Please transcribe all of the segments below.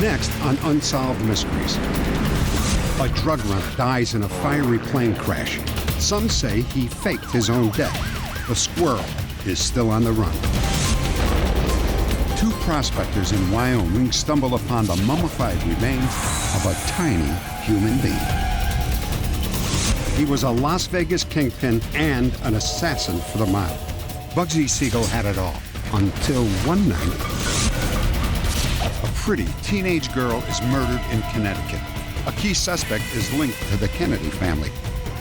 Next on Unsolved Mysteries. A drug runner dies in a fiery plane crash. Some say he faked his own death. The Squirrel is still on the run. Two prospectors in Wyoming stumble upon the mummified remains of a tiny human being. He was a Las Vegas kingpin and an assassin for the mob. Bugsy Siegel had it all until one night, a pretty teenage girl is murdered in Connecticut. A key suspect is linked to the Kennedy family.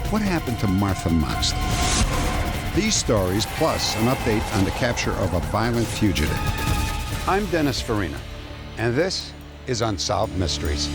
What happened to Martha Moxley? These stories, plus an update on the capture of a violent fugitive. I'm Dennis Farina, and this is Unsolved Mysteries.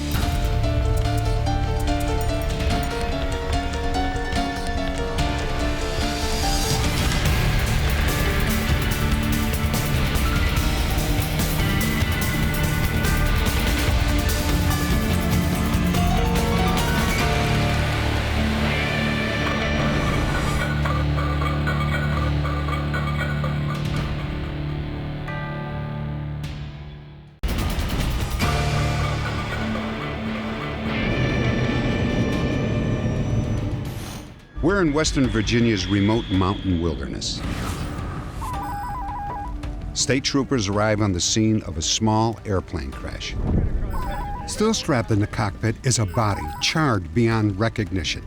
We're in Western Virginia's remote mountain wilderness. State troopers arrive on the scene of a small airplane crash. Still strapped in the cockpit is a body charred beyond recognition.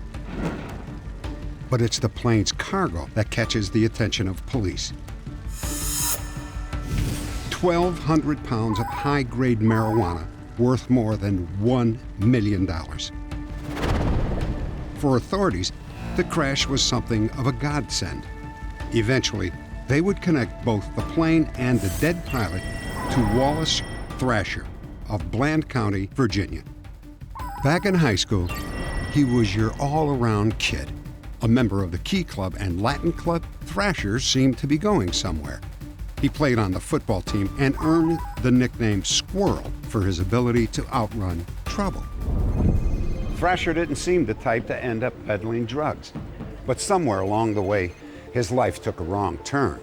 But it's the plane's cargo that catches the attention of police. 1,200 pounds of high-grade marijuana worth more than $1 million. For authorities, the crash was something of a godsend. Eventually, they would connect both the plane and the dead pilot to Wallace Thrasher of Bland County, Virginia. Back in high school, he was your all-around kid. A member of the Key Club and Latin Club, Thrasher seemed to be going somewhere. He played on the football team and earned the nickname Squirrel for his ability to outrun trouble. Thrasher didn't seem the type to end up peddling drugs. But somewhere along the way, his life took a wrong turn.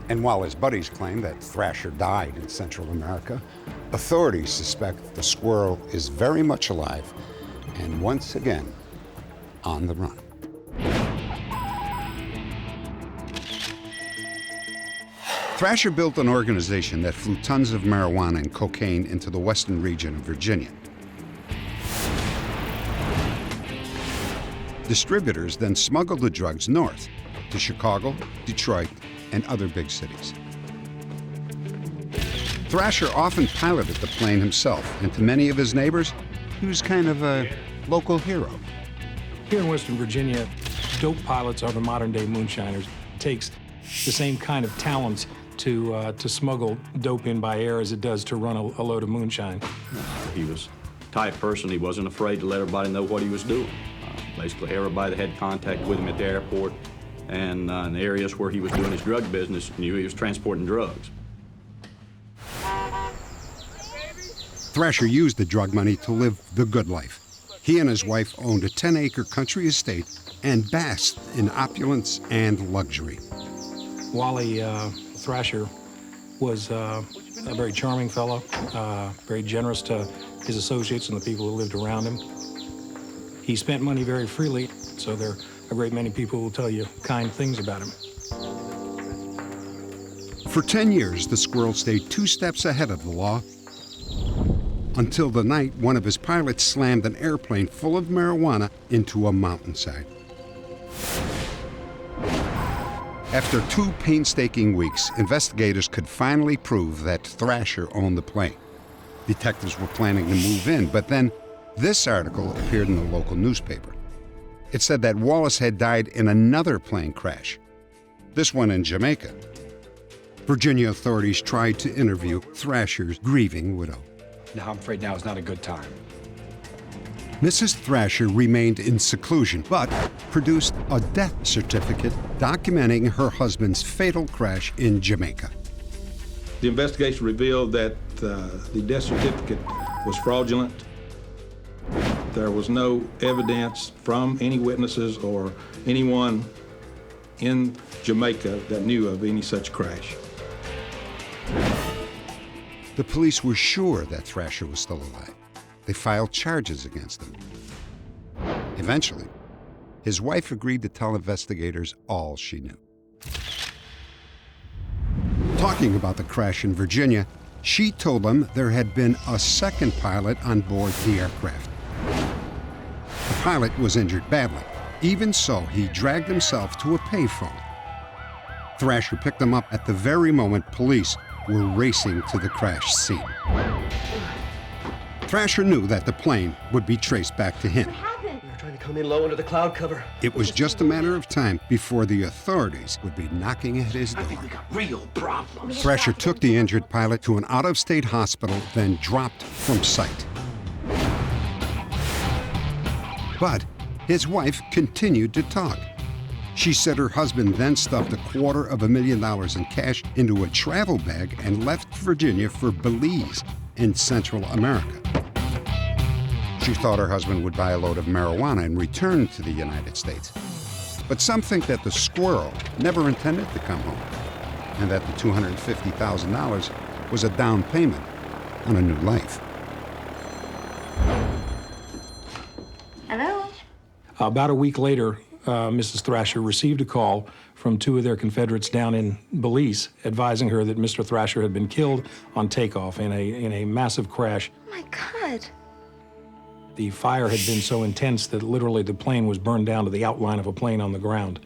And while his buddies claim that Thrasher died in Central America, authorities suspect the Squirrel is very much alive and once again on the run. Thrasher built an organization that flew tons of marijuana and cocaine into the western region of Virginia. Distributors then smuggled the drugs north to Chicago, Detroit, and other big cities. Thrasher often piloted the plane himself, and to many of his neighbors, he was kind of a local hero. Here in Western Virginia, dope pilots are the modern-day moonshiners. It takes the same kind of talent to smuggle dope in by air as it does to run a load of moonshine. He was the type person, he wasn't afraid to let everybody know what he was doing. Basically, everybody that had contact with him at the airport and in the areas where he was doing his drug business knew he was transporting drugs. Thrasher used the drug money to live the good life. He and his wife owned a 10-acre country estate and basked in opulence and luxury. Wally Thrasher was a very charming fellow, very generous to his associates and the people who lived around him. He spent money very freely, so there are a great many people who will tell you kind things about him. For 10 years, the Squirrel stayed 2 steps ahead of the law, until the night one of his pilots slammed an airplane full of marijuana into a mountainside. After 2 painstaking weeks, investigators could finally prove that Thrasher owned the plane. Detectives were planning to move in, but then this article appeared in the local newspaper. It said that Wallace had died in another plane crash, this one in Jamaica. Virginia authorities tried to interview Thrasher's grieving widow. No, I'm afraid now is not a good time. Mrs. Thrasher remained in seclusion, but produced a death certificate documenting her husband's fatal crash in Jamaica. The investigation revealed that the death certificate was fraudulent. There was no evidence from any witnesses or anyone in Jamaica that knew of any such crash. The police were sure that Thrasher was still alive. They filed charges against him. Eventually, his wife agreed to tell investigators all she knew. Talking about the crash in Virginia, she told them there had been a second pilot on board the aircraft. The pilot was injured badly. Even so, he dragged himself to a payphone. Thrasher picked him up at the very moment police were racing to the crash scene. Thrasher knew that the plane would be traced back to him. We were trying to come in low under the cloud cover. It was just a matter of time before the authorities would be knocking at his door. I think we got real problems. Thrasher took the injured pilot to an out-of-state hospital, then dropped from sight. But his wife continued to talk. She said her husband then stuffed $250,000 in cash into a travel bag and left Virginia for Belize in Central America. She thought her husband would buy a load of marijuana and return to the United States. But some think that the Squirrel never intended to come home, and that the $250,000 was a down payment on a new life. Hello? About a week later, Mrs. Thrasher received a call from two of their Confederates down in Belize, advising her that Mr. Thrasher had been killed on takeoff in a massive crash. Oh my God. The fire had been so intense that literally the plane was burned down to the outline of a plane on the ground,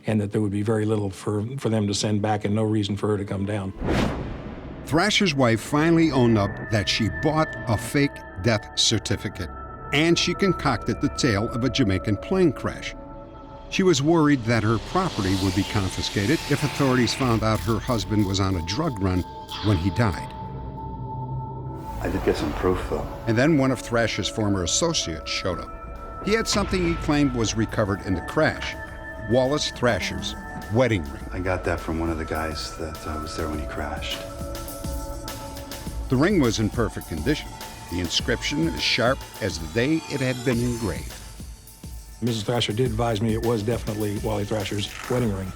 and that there would be very little for them to send back and no reason for her to come down. Thrasher's wife finally owned up that she bought a fake death certificate, and she concocted the tale of a Jamaican plane crash. She was worried that her property would be confiscated if authorities found out her husband was on a drug run when he died. I did get some proof, though. And then one of Thrasher's former associates showed up. He had something he claimed was recovered in the crash, Wallace Thrasher's wedding ring. I got that from one of the guys that was there when he crashed. The ring was in perfect condition. The inscription as sharp as the day it had been engraved. Mrs. Thrasher did advise me it was definitely Wally Thrasher's wedding ring.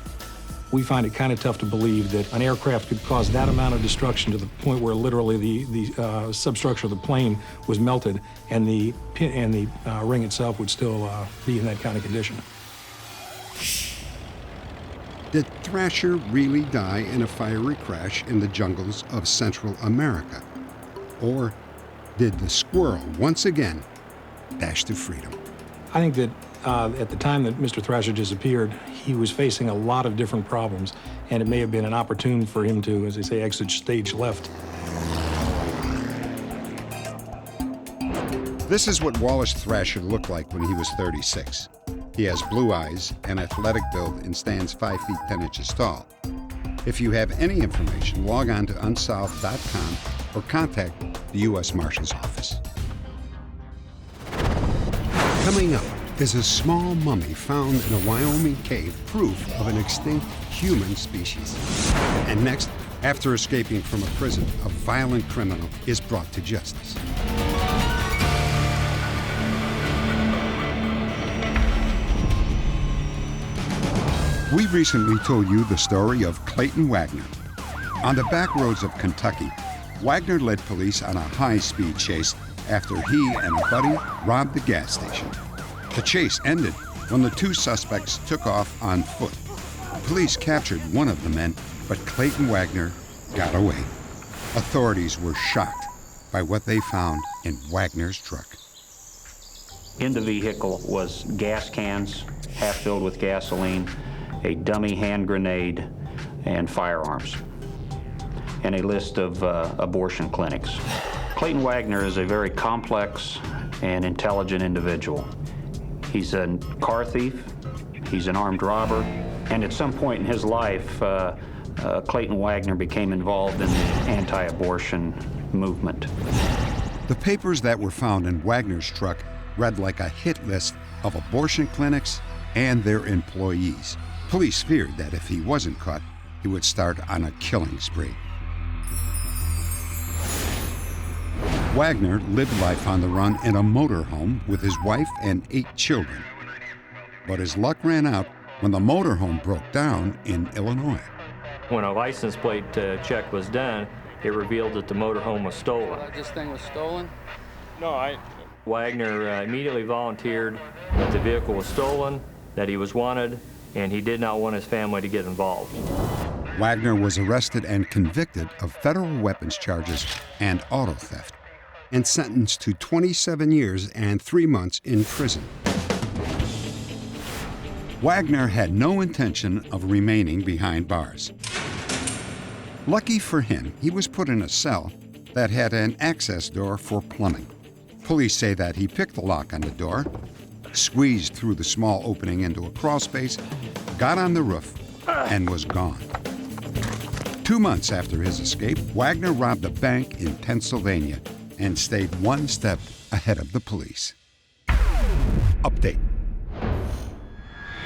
We find it kind of tough to believe that an aircraft could cause that amount of destruction to the point where literally the substructure of the plane was melted and the ring itself would still be in that kind of condition. Did Thrasher really die in a fiery crash in the jungles of Central America? Or did the Squirrel once again dash to freedom? I think that at the time that Mr. Thrasher disappeared, he was facing a lot of different problems, and it may have been an opportune for him to, as they say, exit stage left. This is what Wallace Thrasher looked like when he was 36. He has blue eyes, an athletic build, and stands 5 feet 10 inches tall. If you have any information, log on to Unsolved.com or contact the U.S. Marshal's Office. Coming up is a small mummy found in a Wyoming cave, proof of an extinct human species. And next, after escaping from a prison, a violent criminal is brought to justice. We recently told you the story of Clayton Wagner. On the back roads of Kentucky, Wagner led police on a high-speed chase after he and a buddy robbed the gas station. The chase ended when the two suspects took off on foot. Police captured one of the men, but Clayton Wagner got away. Authorities were shocked by what they found in Wagner's truck. In the vehicle was gas cans, half filled with gasoline, a dummy hand grenade, and firearms, and a list of abortion clinics. Clayton Wagner is a very complex and intelligent individual. He's a car thief, he's an armed robber, and at some point in his life, Clayton Wagner became involved in the anti-abortion movement. The papers that were found in Wagner's truck read like a hit list of abortion clinics and their employees. Police feared that if he wasn't caught, he would start on a killing spree. Wagner lived life on the run in a motorhome with his wife and 8 children. But his luck ran out when the motorhome broke down in Illinois. When a license plate check was done, it revealed that the motorhome was stolen. This thing was stolen? No, Wagner immediately volunteered that the vehicle was stolen, that he was wanted, and he did not want his family to get involved. Wagner was arrested and convicted of federal weapons charges and auto theft, and sentenced to 27 years and 3 months in prison. Wagner had no intention of remaining behind bars. Lucky for him, he was put in a cell that had an access door for plumbing. Police say that he picked the lock on the door, squeezed through the small opening into a crawl space, got on the roof, and was gone. 2 months after his escape, Wagner robbed a bank in Pennsylvania and stayed one step ahead of the police. Update.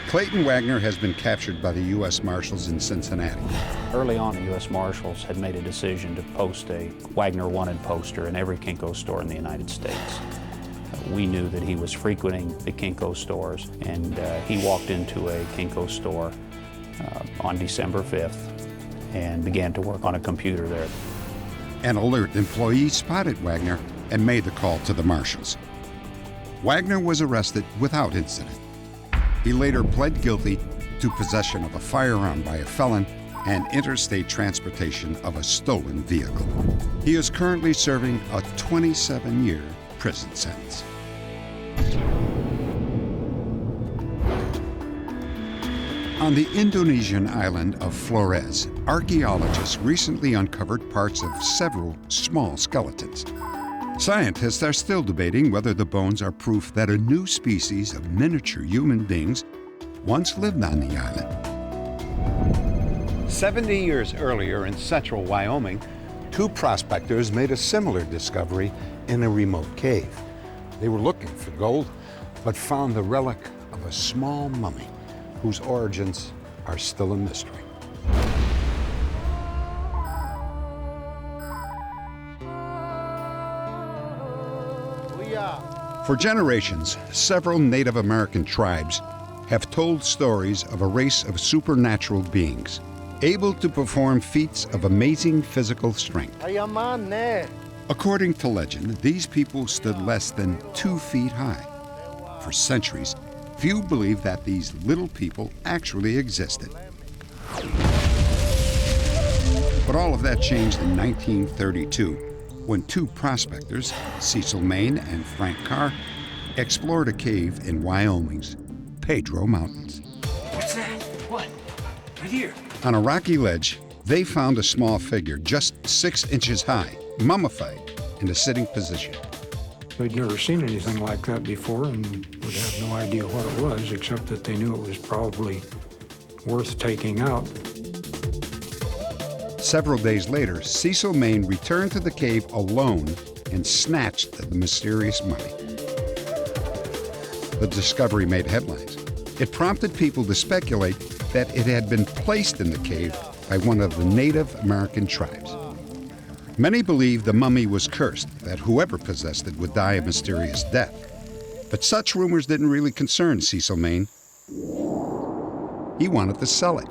Clayton Wagner has been captured by the U.S. Marshals in Cincinnati. Early on, the U.S. Marshals had made a decision to post a Wagner wanted poster in every Kinko store in the United States. We knew that he was frequenting the Kinko stores, and he walked into a Kinko store on December 5th and began to work on a computer there. An alert employee spotted Wagner and made the call to the Marshals. Wagner was arrested without incident. He later pled guilty to possession of a firearm by a felon and interstate transportation of a stolen vehicle. He is currently serving a 27-year prison sentence. On the Indonesian island of Flores, archaeologists recently uncovered parts of several small skeletons. Scientists are still debating whether the bones are proof that a new species of miniature human beings once lived on the island. 70 years earlier in central Wyoming, 2 prospectors made a similar discovery in a remote cave. They were looking for gold, but found the relic of a small mummy whose origins are still a mystery. For generations, several Native American tribes have told stories of a race of supernatural beings, able to perform feats of amazing physical strength. According to legend, these people stood less than 2 feet high. For centuries, few believed that these little people actually existed. But all of that changed in 1932, when 2 prospectors, Cecil Main and Frank Carr, explored a cave in Wyoming's Pedro Mountains. What's that? What? Right here. On a rocky ledge, they found a small figure just 6 inches high, mummified in a sitting position. They'd never seen anything like that before and would have no idea what it was, except that they knew it was probably worth taking out. Several days later, Cecil Main returned to the cave alone and snatched the mysterious mummy. The discovery made headlines. It prompted people to speculate that it had been placed in the cave by one of the Native American tribes. Many believed the mummy was cursed, that whoever possessed it would die a mysterious death. But such rumors didn't really concern Cecil Main. He wanted to sell it.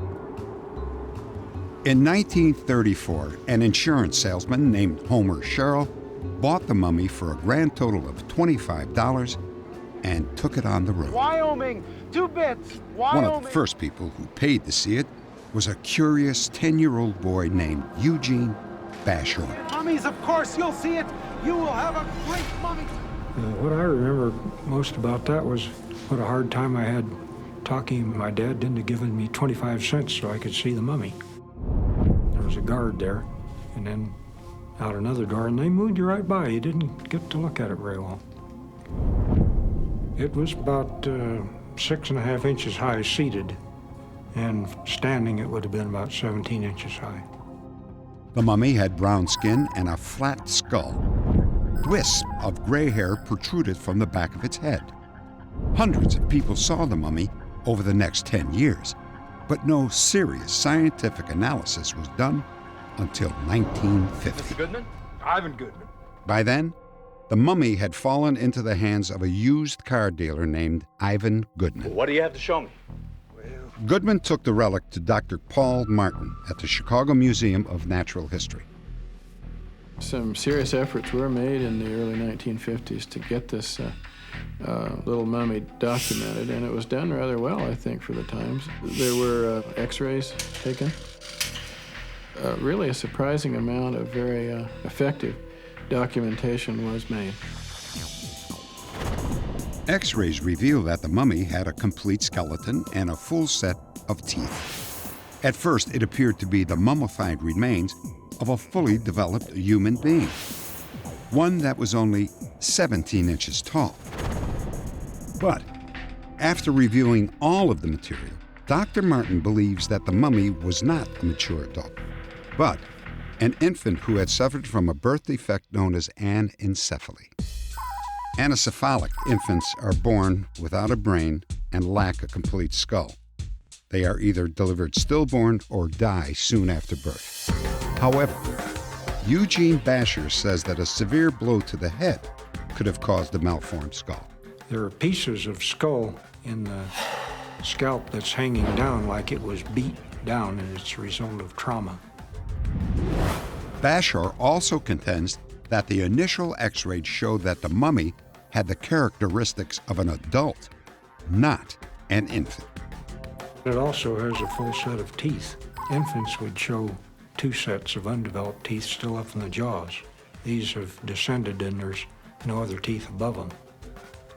In 1934, an insurance salesman named Homer Sherrill bought the mummy for a grand total of $25 and took it on the road. Wyoming, 2 bits. Wyoming. One of the first people who paid to see it was a curious 10-year-old boy named Eugene Bashor. Mummies, of course, you'll see it. You will have a great mummy. What I remember most about that was what a hard time I had talking my dad into giving me 25 cents so I could see the mummy. There was a guard there, and then out another door, and they moved you right by. You didn't get to look at it very well. It was about 6.5 inches high seated, and standing it would have been about 17 inches high. The mummy had brown skin and a flat skull. Wisps of gray hair protruded from the back of its head. Hundreds of people saw the mummy over the next 10 years, but no serious scientific analysis was done until 1950. Mr. Goodman? Ivan Goodman. By then, the mummy had fallen into the hands of a used car dealer named Ivan Goodman. What do you have to show me? Goodman took the relic to Dr. Paul Martin at the Chicago Museum of Natural History. Some serious efforts were made in the early 1950s to get this little mummy documented, and it was done rather well, I think, for the times. There were x-rays taken. Really a surprising amount of very effective documentation was made. X-rays reveal that the mummy had a complete skeleton and a full set of teeth. At first, it appeared to be the mummified remains of a fully developed human being, one that was only 17 inches tall. But after reviewing all of the material, Dr. Martin believes that the mummy was not a mature adult, but an infant who had suffered from a birth defect known as anencephaly. Anencephalic infants are born without a brain and lack a complete skull. They are either delivered stillborn or die soon after birth. However, Eugene Basher says that a severe blow to the head could have caused the malformed skull. There are pieces of skull in the scalp that's hanging down like it was beat down, and it's a result of trauma. Basher also contends that the initial x-rays showed that the mummy had the characteristics of an adult, not an infant. It also has a full set of teeth. Infants would show 2 sets of undeveloped teeth still up in the jaws. These have descended and there's no other teeth above them,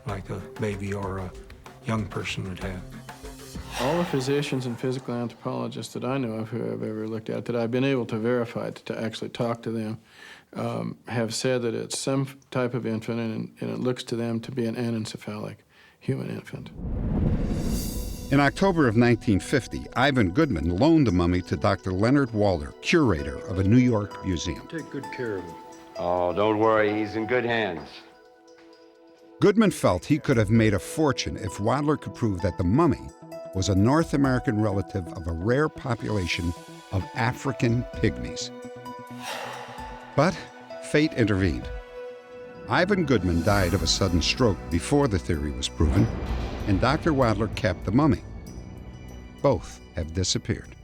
like a baby or a young person would have. All the physicians and physical anthropologists that I know of who I've ever looked at, that I've been able to verify, to actually talk to them, have said that it's some type of infant, and it looks to them to be an anencephalic human infant. In October of 1950, Ivan Goodman loaned the mummy to Dr. Leonard Walder, curator of a New York museum. Take good care of him. Oh, don't worry, he's in good hands. Goodman felt he could have made a fortune if Wadler could prove that the mummy was a North American relative of a rare population of African pygmies. But fate intervened. Ivan Goodman died of a sudden stroke before the theory was proven, and Dr. Wadler kept the mummy. Both have disappeared.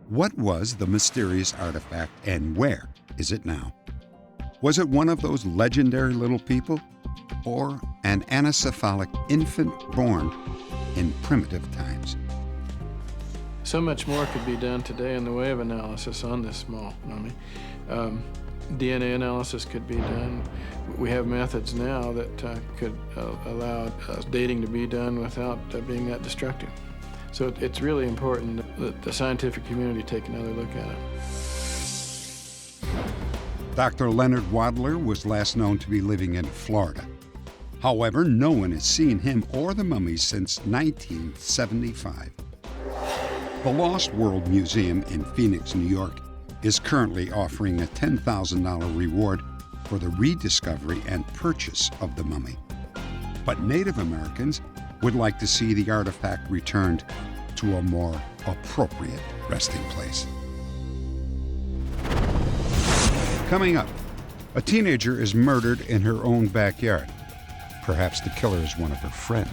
What was the mysterious artifact, and where is it now? Was it one of those legendary little people, or an anencephalic infant born in primitive times? So much more could be done today in the way of analysis on this small mummy. DNA analysis could be done. We have methods now that could allow dating to be done without being that destructive. So it's really important that the scientific community take another look at it. Dr. Leonard Wadler was last known to be living in Florida. However, no one has seen him or the mummy since 1975. The Lost World Museum in Phoenix, New York, is currently offering a $10,000 reward for the rediscovery and purchase of the mummy. But Native Americans would like to see the artifact returned to a more appropriate resting place. Coming up, a teenager is murdered in her own backyard. Perhaps the killer is one of her friends.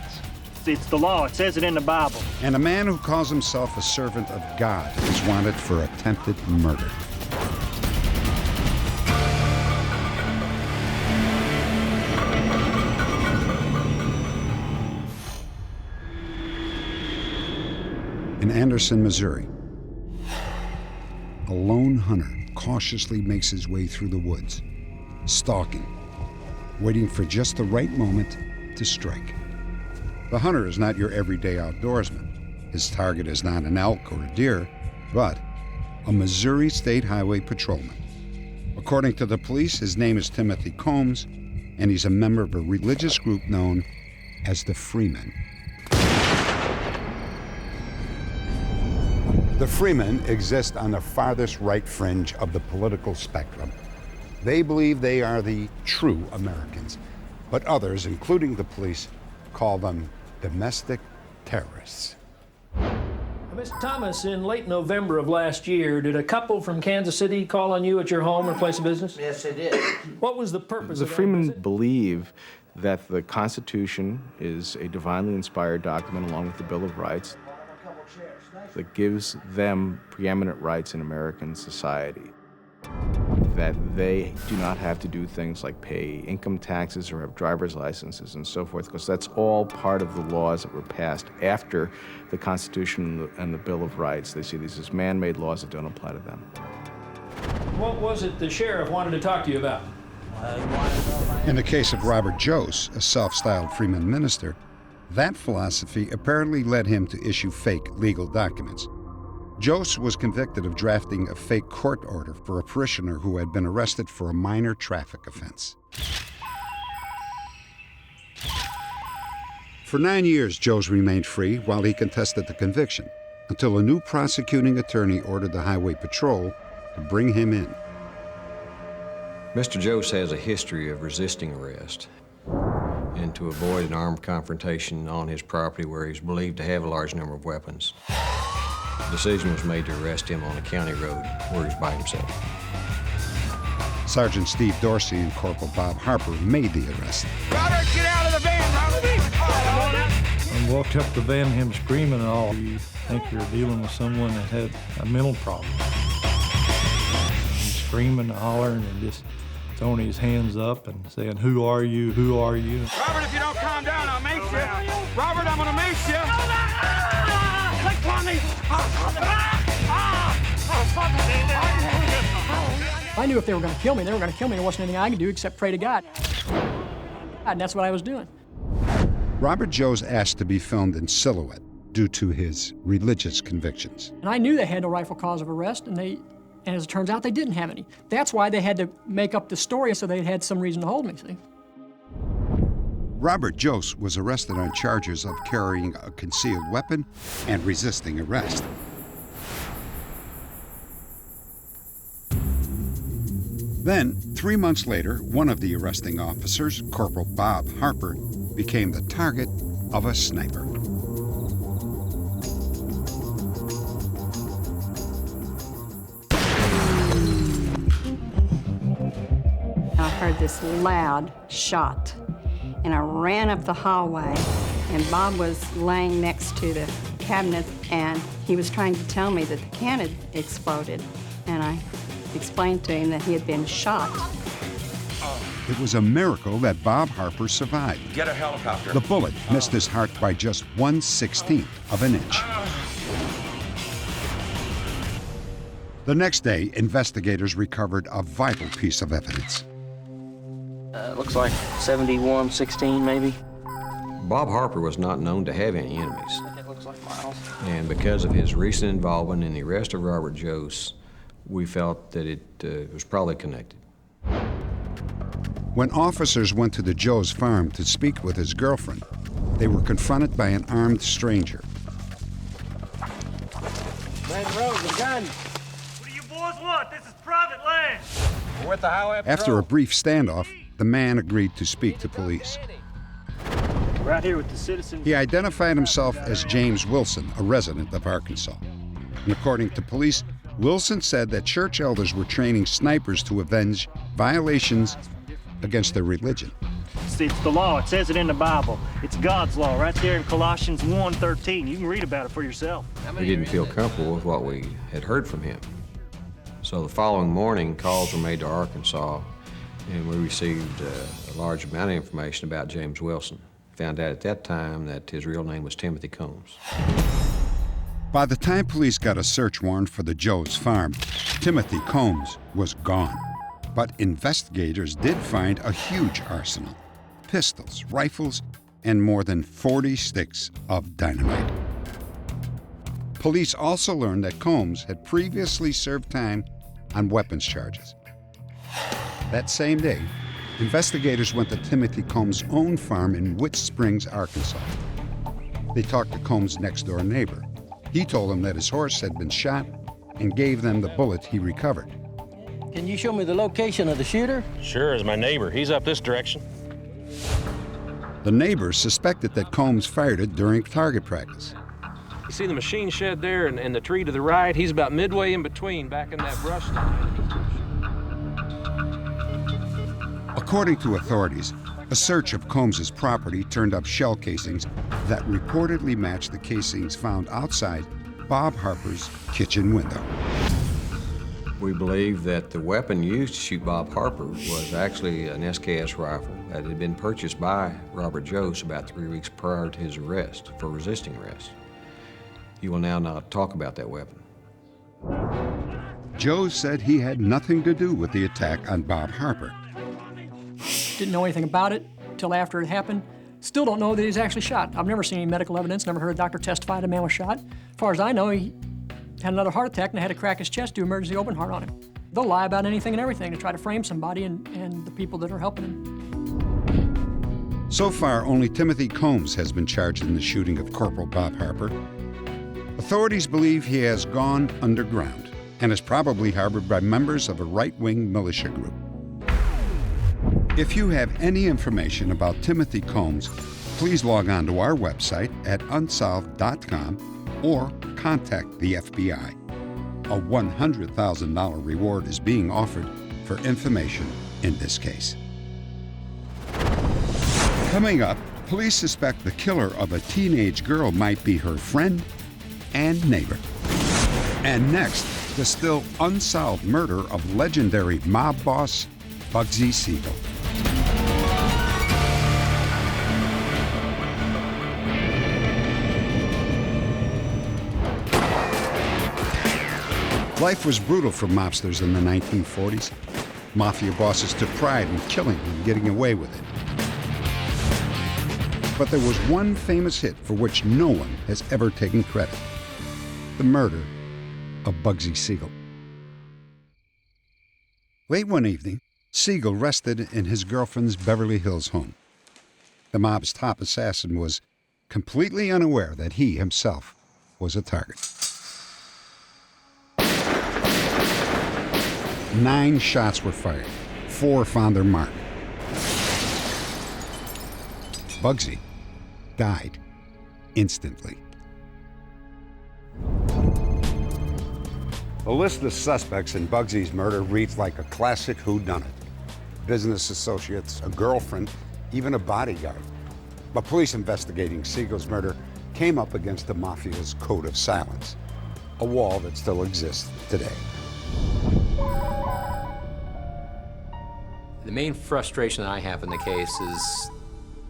It's the law. It says it in the Bible. And a man who calls himself a servant of God is wanted for attempted murder. In Anderson, Missouri, a lone hunter cautiously makes his way through the woods, stalking, waiting for just the right moment to strike. The hunter is not your everyday outdoorsman. His target is not an elk or a deer, but a Missouri State Highway patrolman. According to the police, his name is Timothy COOMBS, and he's a member of a religious group known as the Freemen. The Freemen exist on the farthest right fringe of the political spectrum. They believe they are the true Americans, but others, including the police, call them domestic terrorists. Mr. Thomas, in late November of last year, did a couple from Kansas City call on you at your home or place of business? Yes, they did. What was the purpose of that? The Freemen believe that the Constitution is a divinely inspired document along with the Bill of Rights that gives them preeminent rights in American society. that they do not have to do things like pay income taxes or have driver's licenses and so forth, because that's all part of the laws that were passed after the Constitution and the Bill of Rights. They see these as man-made laws that don't apply to them. What was it the sheriff wanted to talk to you about? In the case of Robert Jose, a self-styled Freeman minister, that philosophy apparently led him to issue fake legal documents. Jose was convicted of drafting a fake court order for a parishioner who had been arrested for a minor traffic offense. For 9 years, Jose remained free while he contested the conviction, until a new prosecuting attorney ordered the Highway Patrol to bring him in. Mr. Jose has a history of resisting arrest and to avoid an armed confrontation on his property where he's believed to have a large number of weapons. The decision was made to arrest him on a county road where he's by himself. Sergeant Steve Dorsey and Corporal Bob Harper made the arrest. Robert, get out of the van, Robert! I walked up to the van, him screaming and all. You think you're dealing with someone that had a mental problem. He's screaming and hollering and just throwing his hands up and saying, "Who are you? Who are you?" Robert, if you don't calm down, I'll mace you. Robert, I'm gonna mace you. Click on me. I knew if they were going to kill me, they were going to kill me. There wasn't anything I could do except pray to God. And that's what I was doing. Robert Jose asked to be filmed in silhouette due to his religious convictions. And I knew they had no rightful cause of arrest, and as it turns out, they didn't have any. That's why they had to make up the story so they had some reason to hold me, see? Robert Jose was arrested on charges of carrying a concealed weapon and resisting arrest. Then, 3 months later, one of the arresting officers, Corporal Bob Harper, became the target of a sniper. I heard this loud shot, and I ran up the hallway, and Bob was laying next to the cabinet, and he was trying to tell me that the can had exploded, and I explained to him that he had been shot. It was a miracle that Bob Harper survived. Get a helicopter. The bullet missed his heart by just 1/16 of an inch. The next day, investigators recovered a vital piece of evidence. Looks like 7116 maybe. Bob Harper was not known to have any enemies. It looks like Miles. And because of his recent involvement in the arrest of Robert Jose, we felt that it was probably connected. When officers went to the Jose farm to speak with his girlfriend, they were confronted by an armed stranger. Man, Rose, a gun. What do you boys want? This is private land. We're with the Highway Patrol. After a brief standoff, the man agreed to speak to police. We're out here with the citizens. He identified himself as James Wilson, a resident of Arkansas. And according to police, Wilson said that church elders were training snipers to avenge violations against their religion. It's the law. It says it in the Bible. It's God's law right there in Colossians 1:13. You can read about it for yourself. We didn't feel comfortable with what we had heard from him. So the following morning, calls were made to Arkansas, and we received a large amount of information about James Wilson. Found out at that time that his real name was Timothy Combs. By the time police got a search warrant for the Jose farm, Timothy Combs was gone. But investigators did find a huge arsenal: pistols, rifles, and more than 40 sticks of dynamite. Police also learned that Combs had previously served time on weapons charges. That same day, investigators went to Timothy Combs' own farm in Witch Springs, Arkansas. They talked to Combs' next-door neighbor. He told them that his horse had been shot and gave them the bullet he recovered. Can you show me the location of the shooter? Sure, as my neighbor. He's up this direction. The neighbor suspected that Combs fired it during target practice. You see the machine shed there and the tree to the right? He's about midway in between, back in that brush line. According to authorities, a search of Combs' property turned up shell casings that reportedly matched the casings found outside Bob Harper's kitchen window. We believe that the weapon used to shoot Bob Harper was actually an SKS rifle that had been purchased by Robert Jost about 3 weeks prior to his arrest for resisting arrest. He will now not talk about that weapon. Joe said he had nothing to do with the attack on Bob Harper. Didn't know anything about it until after it happened. Still don't know that he was actually shot. I've never seen any medical evidence, never heard a doctor testify the man was shot. As far as I know, he had another heart attack and had to crack his chest, do emergency open heart on him. They'll lie about anything and everything to try to frame somebody and the people that are helping him. So far, only Timothy Combs has been charged in the shooting of Corporal Bob Harper. Authorities believe he has gone underground and is probably harbored by members of a right-wing militia group. If you have any information about Timothy Combs, please log on to our website at unsolved.com or contact the FBI. A $100,000 reward is being offered for information in this case. Coming up, police suspect the killer of a teenage girl might be her friend and neighbor. And next, the still unsolved murder of legendary mob boss Bugsy Siegel. Life was brutal for mobsters in the 1940s. Mafia bosses took pride in killing and getting away with it. But there was one famous hit for which no one has ever taken credit: the murder of Bugsy Siegel. Late one evening, Siegel rested in his girlfriend's Beverly Hills home. The mob's top assassin was completely unaware that he himself was a target. 9 shots were fired. 4 found their mark. Bugsy died instantly. The list of suspects in Bugsy's murder reads like a classic whodunit. Business associates, a girlfriend, even a bodyguard. But police investigating Siegel's murder came up against the Mafia's code of silence, a wall that still exists today. The main frustration that I have in the case is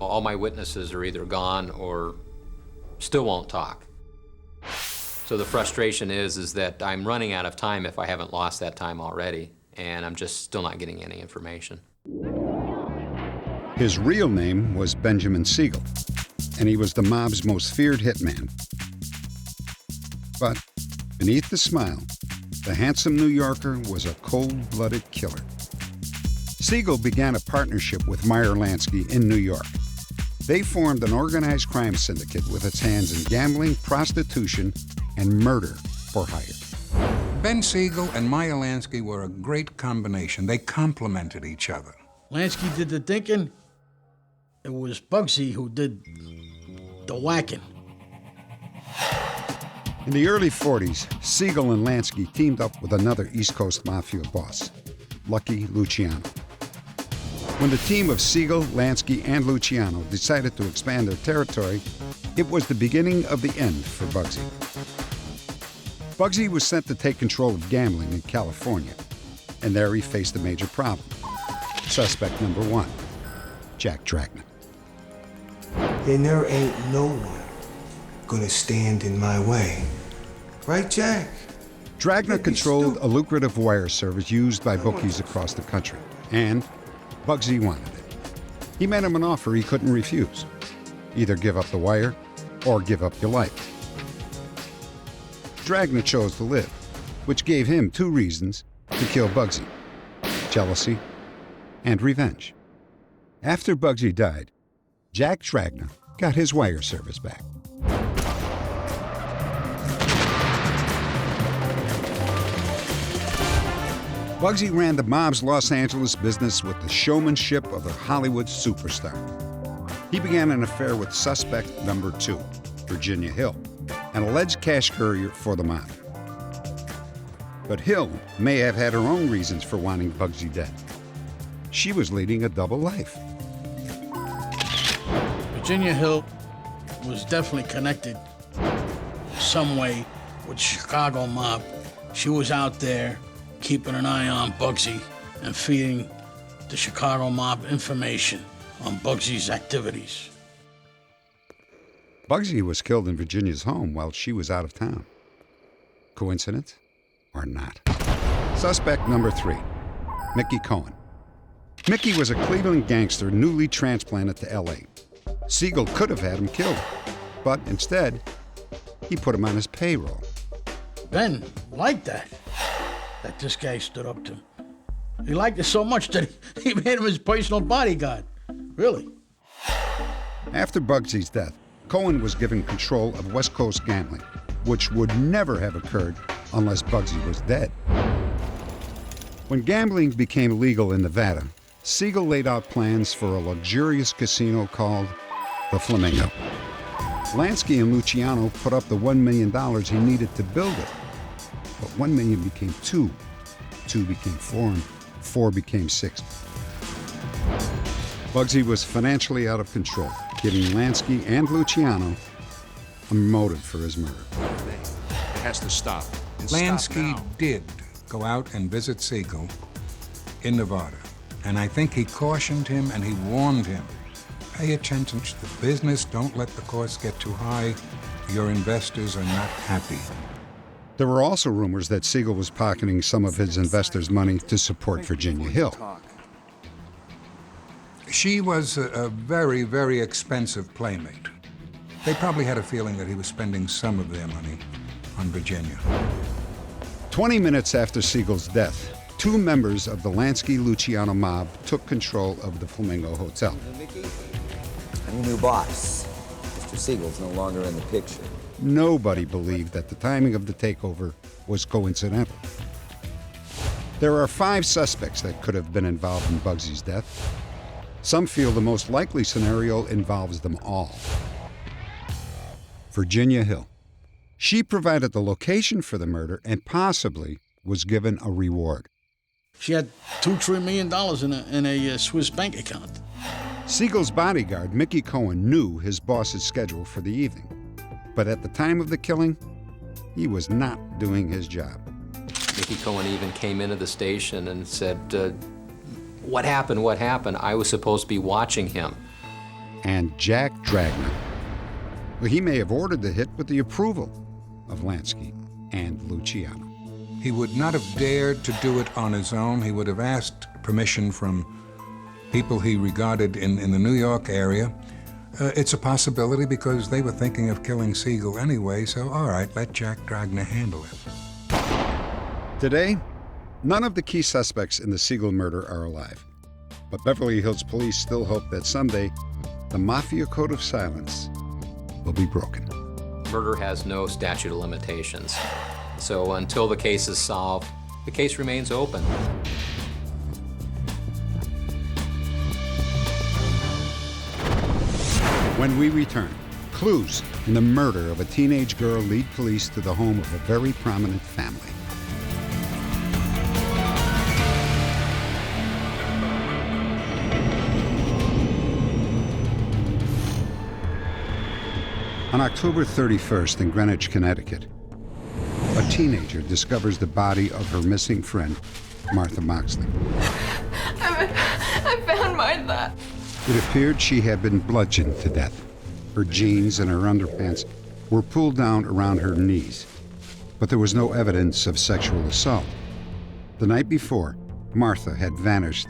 all my witnesses are either gone or still won't talk. So the frustration is that I'm running out of time if I haven't lost that time already, and I'm just still not getting any information. His real name was Benjamin Siegel, and he was the mob's most feared hitman. But beneath the smile, the handsome New Yorker was a cold-blooded killer. Siegel began a partnership with MEYER LANSKY in New York. They formed an organized crime syndicate with its hands in gambling, prostitution, and murder for hire. Ben Siegel and MEYER LANSKY were a great combination. They complemented each other. Lansky did the thinking. It was Bugsy who did the whacking. In the early 40s, Siegel and Lansky teamed up with another East Coast Mafia boss, Luciano. When the team of Siegel, Lansky, and Luciano decided to expand their territory, it was the beginning of the end for Bugsy. Bugsy was sent to take control of gambling in California, and there he faced a major problem. Suspect number 1, Jack Dragna. And there ain't no one gonna stand in my way. Right, Jack? Dragna controlled a lucrative wire service used by bookies across the country, and Bugsy wanted it. He made him an offer he couldn't refuse. Either give up the wire or give up your life. Dragna chose to live, which gave him 2 reasons to kill Bugsy: jealousy and revenge. After Bugsy died, Jack Dragna got his wire service back. Bugsy ran the mob's Los Angeles business with the showmanship of a Hollywood superstar. He began an affair with suspect number 2, Virginia Hill, an alleged cash courier for the mob. But Hill may have had her own reasons for wanting Bugsy dead. She was leading a double life. Virginia Hill was definitely connected some way with Chicago mob. She was out there keeping an eye on Bugsy and feeding the Chicago mob information on Bugsy's activities. Bugsy was killed in Virginia's home while she was out of town. Coincidence or not? Suspect number 3, Mickey Cohen. Mickey was a Cleveland gangster newly transplanted to L.A. Siegel could have had him killed, but instead, he put him on his payroll. Ben liked that this guy stood up to him. He liked it so much that he made him his personal bodyguard. Really. After Bugsy's death, Cohen was given control of West Coast gambling, which would never have occurred unless Bugsy was dead. When gambling became legal in Nevada, Siegel laid out plans for a luxurious casino called the Flamingo. LANSKY and Luciano put up the $1 million he needed to build it. But 1 million became 2, 2 became 4, and 4 became 6. Bugsy was financially out of control, giving LANSKY and Luciano a motive for his murder. It has to stop. LANSKY did go out and visit Siegel in Nevada, and I think he cautioned him and he warned him. Pay attention to the business, don't let the costs get too high. Your investors are not happy. There were also rumors that Siegel was pocketing some of his investors' money to support Virginia Hill. She was a very, very expensive playmate. They probably had a feeling that he was spending some of their money on Virginia. 20 minutes after Siegel's death, 2 members of the LANSKY-Luciano mob took control of the Flamingo Hotel. I'm your new boss. Mr. Siegel's no longer in the picture. Nobody believed that the timing of the takeover was coincidental. There are 5 suspects that could have been involved in Bugsy's death. Some feel the most likely scenario involves them all. Virginia Hill. She provided the location for the murder and possibly was given a reward. She had $2-3 million in a Swiss bank account. Siegel's bodyguard, Mickey Cohen, knew his boss's schedule for the evening. But at the time of the killing, he was not doing his job. Mickey Cohen even came into the station and said, what happened, what happened? I was supposed to be watching him. And Jack Dragna. Well, he may have ordered the hit with the approval of LANSKY and Luciano. He would not have dared to do it on his own. He would have asked permission from people he regarded in the New York area. It's a possibility because they were thinking of killing Siegel anyway, so all right, let Jack Dragna handle it. Today, none of the key suspects in the Siegel murder are alive. But Beverly Hills police still hope that someday the Mafia Code of Silence will be broken. Murder has no statute of limitations. So until the case is solved, the case remains open. When we return, clues in the murder of a teenage girl lead police to the home of a very prominent family. On October 31st in Greenwich, Connecticut, a teenager discovers the body of her missing friend, Martha Moxley. I found Martha. It appeared she had been bludgeoned to death. Her jeans and her underpants were pulled down around her knees, but there was no evidence of sexual assault. The night before, Martha had vanished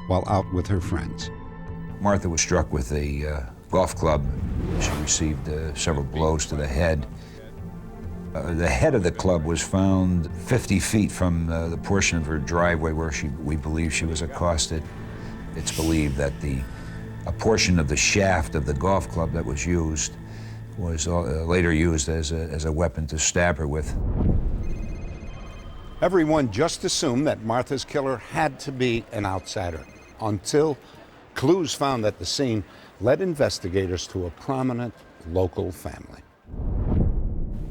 while out with her friends. Martha was struck with a golf club. She received several blows to the head. The head of the club was found 50 feet from the portion of her driveway where we believe she was accosted. It's believed that a portion of the shaft of the golf club that was used was later used as a weapon to stab her with. Everyone just assumed that Martha's killer had to be an outsider, until clues found at the scene led investigators to a prominent local family.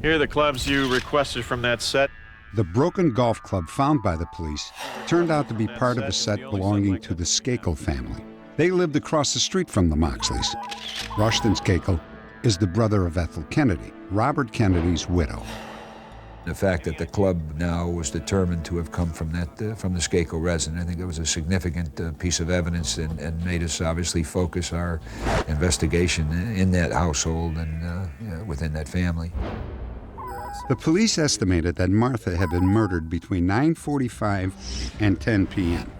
Here are the clubs you requested from that set. The broken golf club found by the police turned out to be part of a set belonging to the Skakel family. They lived across the street from the Moxleys. Rushton Skakel is the brother of Ethel Kennedy, Robert Kennedy's widow. The fact that the club now was determined to have come from from the Skako resident, I think it was a significant piece of evidence and made us obviously focus our investigation in that household and within that family. The police estimated that Martha had been murdered between 9:45 and 10 p.m.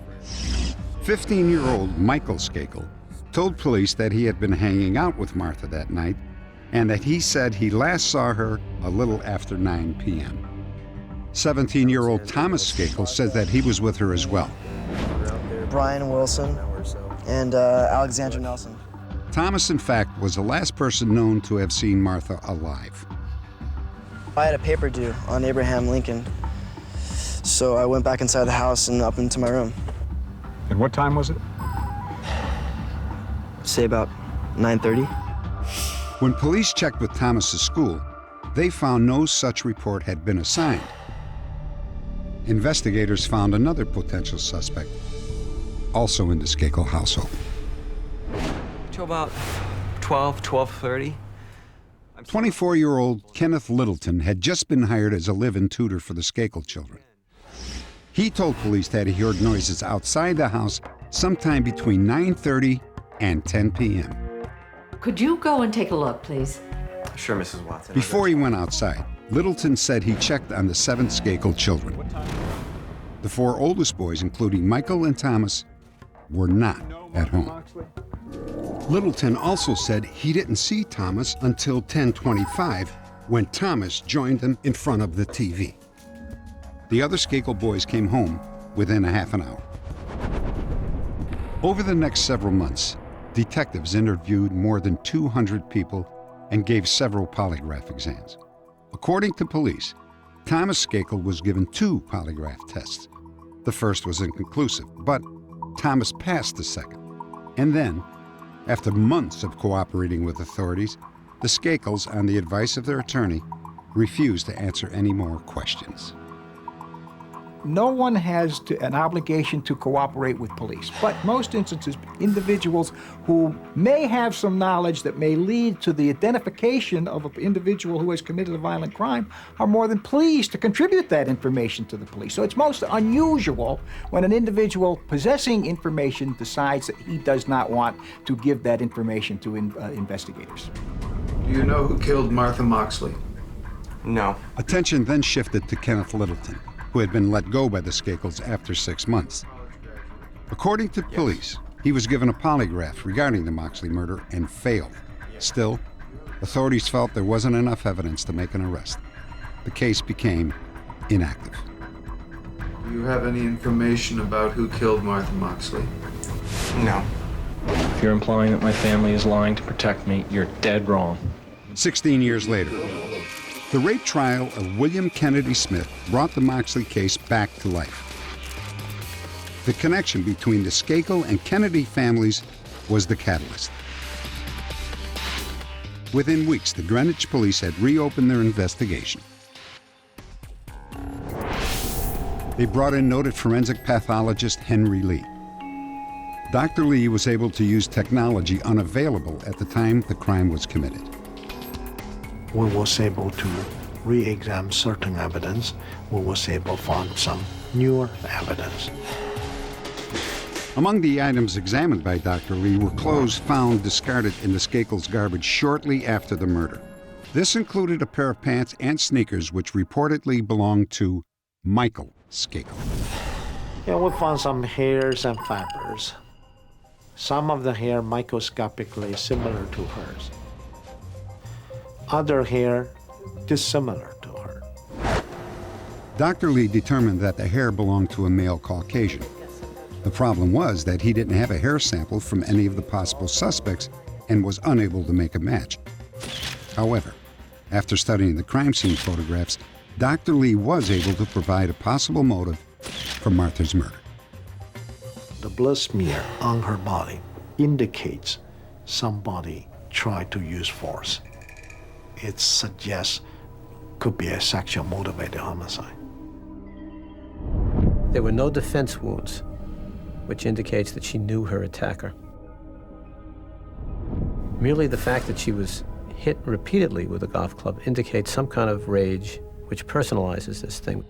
15-year-old Michael Skako told police that he had been hanging out with Martha that night and that he said he last saw her a little after 9 p.m. 17-year-old Thomas Skako said that he was with her as well. Brian Wilson and Alexandra Nelson. Thomas, in fact, was the last person known to have seen Martha alive. I had a paper due on Abraham Lincoln, so I went back inside the house and up into my room. And what time was it? Say about 9:30. When police checked with Thomas's school, they found no such report had been assigned. Investigators found another potential suspect, also in the Skako household. Till about 12:30. 24-year-old Kenneth Littleton had just been hired as a live-in tutor for the Skako children. He told police that he heard noises outside the house sometime between 9:30 and 10 p.m. Could you go and take a look, please? Sure, Mrs. Watson. Before he went outside, Littleton said he checked on the 7 Skako children. The 4 oldest boys, including Michael and Thomas, were not at home. Littleton also said he didn't see Thomas until 10:25, when Thomas joined him in front of the TV. The other Skako boys came home within a half an hour. Over the next several months, detectives interviewed more than 200 people and gave several polygraph exams. According to police, Thomas Skako was given 2 polygraph tests. The first was inconclusive, but Thomas passed the second. And then, after months of cooperating with authorities, the Skakos, on the advice of their attorney, refused to answer any more questions. No one has an obligation to cooperate with police, but most instances, individuals who may have some knowledge that may lead to the identification of an individual who has committed a violent crime are more than pleased to contribute that information to the police. So it's most unusual when an individual possessing information decides that he does not want to give that information to investigators. Do you know who killed Martha Moxley? No. Attention then shifted to Kenneth Littleton, who had been let go by the Skakos after 6 months. According to police, he was given a polygraph regarding the Moxley murder and failed. Still, authorities felt there wasn't enough evidence to make an arrest. The case became inactive. Do you have any information about who killed Martha Moxley? No. If you're implying that my family is lying to protect me, you're dead wrong. 16 years later, the rape trial of William Kennedy Smith brought the Moxley case back to life. The connection between the Skako and Kennedy families was the catalyst. Within weeks, the Greenwich police had reopened their investigation. They brought in noted forensic pathologist Henry Lee. Dr. Lee was able to use technology unavailable at the time the crime was committed. We was able to re-examine certain evidence. We was able to find some newer evidence. Among the items examined by Dr. Lee were clothes found discarded in the Skakos' garbage shortly after the murder. This included a pair of pants and sneakers which reportedly belonged to Michael Skako. Yeah, we found some hairs and fibers. Some of the hair microscopically similar to hers. Other hair dissimilar to her. Dr. Lee determined that the hair belonged to a male Caucasian. The problem was that he didn't have a hair sample from any of the possible suspects and was unable to make a match. However, after studying the crime scene photographs, Dr. Lee was able to provide a possible motive for Martha's murder. The blood smear on her body indicates somebody tried to use force. It suggests could be a sexual motivated homicide. There were no defense wounds, which indicates that she knew her attacker. Merely the fact that she was hit repeatedly with a golf club indicates some kind of rage, which personalizes this thing,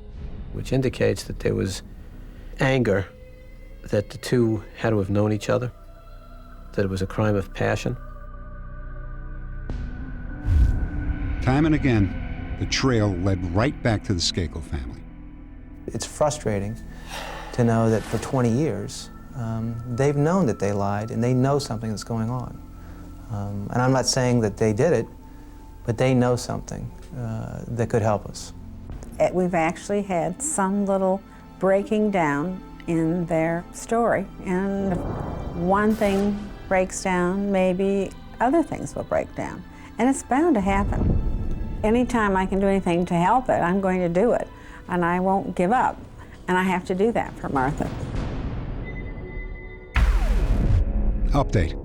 which indicates that there was anger, that the two had to have known each other, that it was a crime of passion. Time and again, the trail led right back to the Skakel family. It's frustrating to know that for 20 years, they've known that they lied and they know something that's going on. And I'm not saying that they did it, but they know something that could help us. We've actually had some little breaking down in their story, and if one thing breaks down, maybe other things will break down, and it's bound to happen. Anytime I can do anything to help it, I'm going to do it, and I won't give up, and I have to do that for Martha. Update.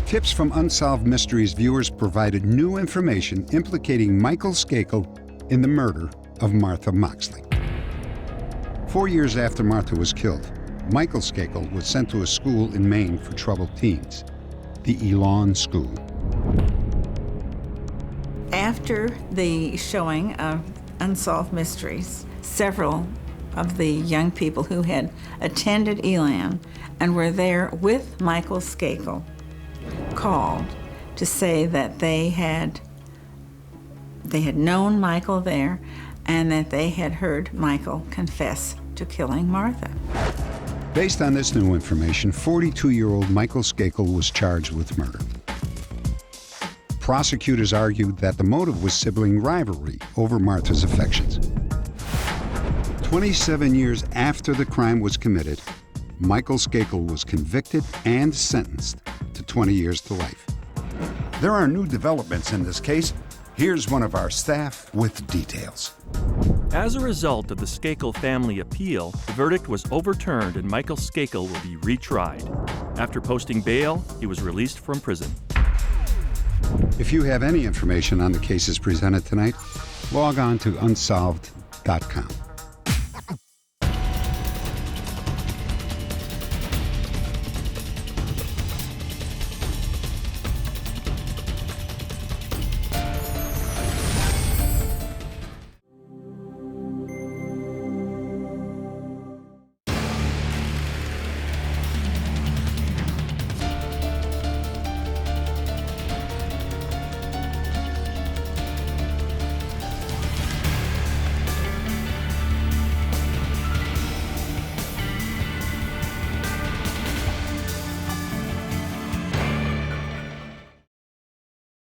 Tips from Unsolved Mysteries viewers provided new information implicating Michael Skakel in the murder of Martha Moxley. 4 years after Martha was killed, Michael Skakel was sent to a school in Maine for troubled teens, the Elon School. After the showing of Unsolved Mysteries, several of the young people who had attended Elan and were there with Michael Skakel called to say that they had known Michael there and that they had heard Michael confess to killing Martha. Based on this new information, 42-year-old Michael Skakel was charged with murder. Prosecutors argued that the motive was sibling rivalry over Martha's affections. 27 years after the crime was committed, Michael Skakel was convicted and sentenced to 20 years to life. There are new developments in this case. Here's one of our staff with details. As a result of the Skakel family appeal, the verdict was overturned and Michael Skakel will be retried. After posting bail, he was released from prison. If you have any information on the cases presented tonight, log on to unsolved.com.